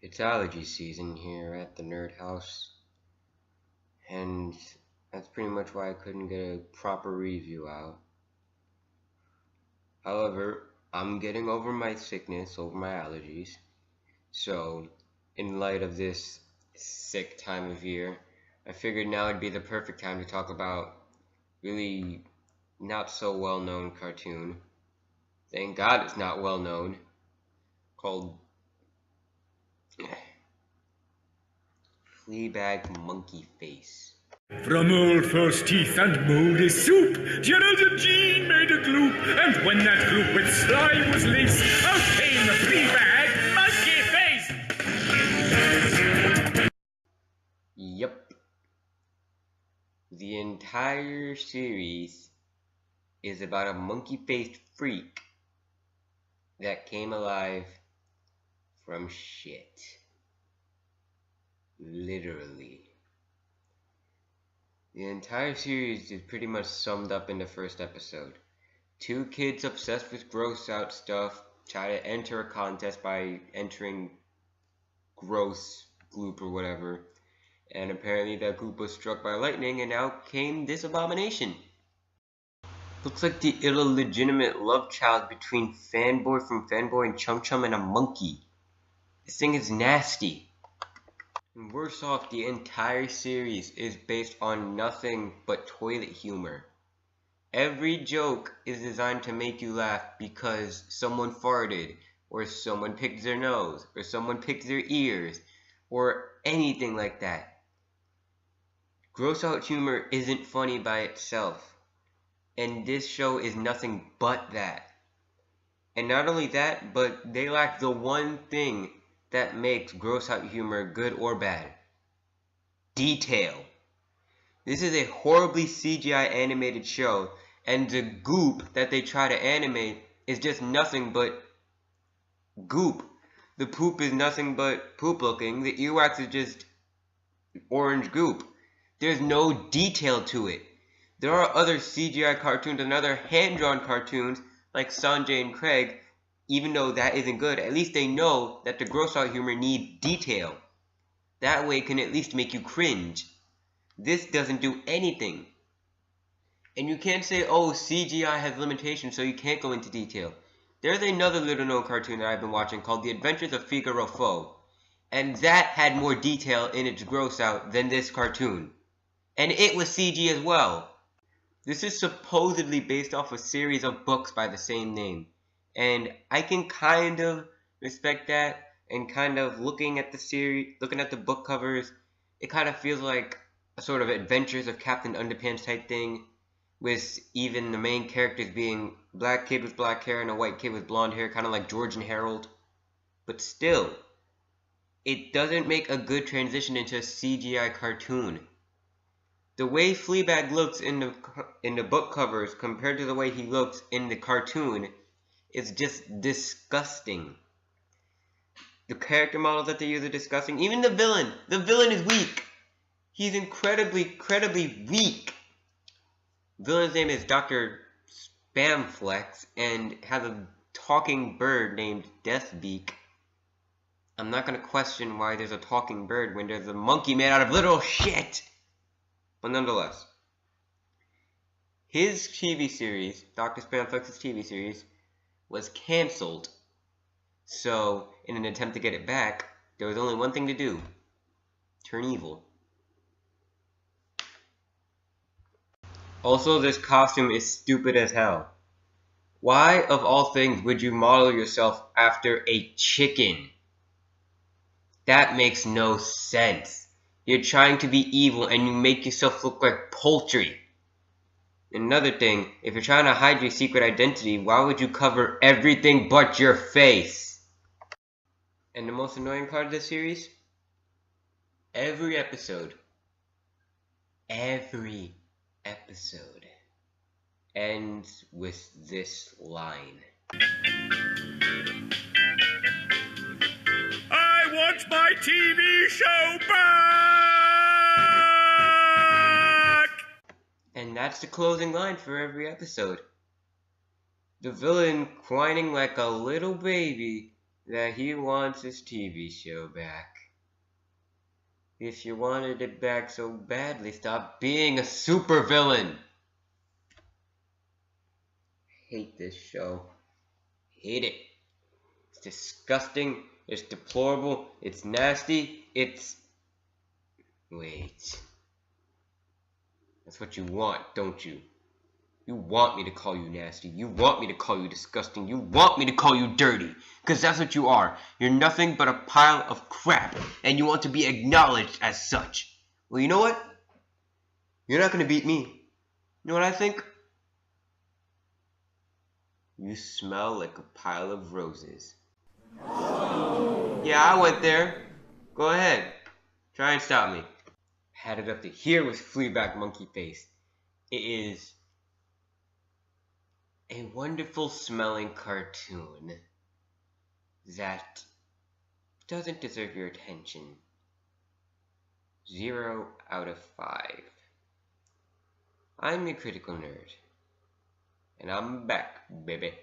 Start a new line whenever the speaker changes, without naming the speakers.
It's allergy season here at the Nerd House, and that's pretty much why I couldn't get a proper review out. However, I'm getting over my sickness, over my allergies, so in light of this sick time of year, I figured now would be the perfect time to talk about really not so well known cartoon. Thank God it's not well known, called Fleabag Monkeyface.
From old false teeth and moldy soup, Gerald Jean made a gloop, and when that gloop with slime was laced, out came the Fleabag Monkeyface!
Yep. The entire series is about a monkey-faced freak that came alive from shit. Literally. The entire series is pretty much summed up in the first episode. Two kids obsessed with gross out stuff try to enter a contest by entering gross gloop or whatever, and apparently that gloop was struck by lightning and out came this abomination. Looks like the illegitimate love child between Fanboy from Fanboy and Chum Chum and a monkey. This thing is nasty. And worse off, the entire series is based on nothing but toilet humor. Every joke is designed to make you laugh because someone farted, or someone picked their nose, or someone picked their ears, or anything like that. Gross out humor isn't funny by itself, and this show is nothing but that. And not only that, but they lack the one thing that makes gross out humor good or bad: detail. This is a horribly CGI animated show, and the goop that they try to animate is just nothing but goop. The poop is nothing but poop looking. The earwax is just orange goop. There's no detail to it. There are other CGI cartoons and other hand-drawn cartoons like Sanjay and Craig. Even though that isn't good, at least they know that the gross out humor needs detail. That way it can at least make you cringe. This doesn't do anything. And you can't say, oh, CGI has limitations so you can't go into detail. There's another little known cartoon that I've been watching called The Adventures of Figaro Faux, and that had more detail in its gross out than this cartoon. And it was CG as well. This is supposedly based off a series of books by the same name. And I can kind of respect that, and kind of looking at the series, looking at the book covers, it kind of feels like a sort of Adventures of Captain Underpants type thing, with even the main characters being a black kid with black hair and a white kid with blonde hair, kind of like George and Harold. But still, it doesn't make a good transition into a CGI cartoon. The way Fleabag looks in the book covers compared to the way he looks in the cartoon is just disgusting. The character models that they use are disgusting. Even the villain is weak. He's incredibly weak. The villain's name is Dr. Spamflex and has a talking bird named Deathbeak. I'm not going to question why there's a talking bird when there's a monkey made out of literal shit. But nonetheless, his TV series, Dr. Spamflex's TV series, was cancelled. So, in an attempt to get it back, there was only one thing to do: turn evil. Also, this costume is stupid as hell. Why, of all things, would you model yourself after a chicken? That makes no sense. You're trying to be evil and you make yourself look like poultry. Another thing, if you're trying to hide your secret identity, why would you cover everything but your face? And the most annoying part of this series? Every episode ends with this line.
I want my TV show back!
And that's the closing line for every episode. The villain whining like a little baby that he wants his TV show back. If you wanted it back so badly, stop being a supervillain. Hate this show. Hate it. It's disgusting. It's deplorable. It's nasty. It's... Wait. That's what you want, don't you? You want me to call you nasty. You want me to call you disgusting. You want me to call you dirty. Because that's what you are. You're nothing but a pile of crap. And you want to be acknowledged as such. Well, you know what? You're not going to beat me. You know what I think? You smell like a pile of roses. Yeah, I went there. Go ahead. Try and stop me. Had it up to here with Fleabag Monkeyface. It is a wonderful smelling cartoon that doesn't deserve your attention. 0 out of 5. I'm your critical nerd, and I'm back, baby.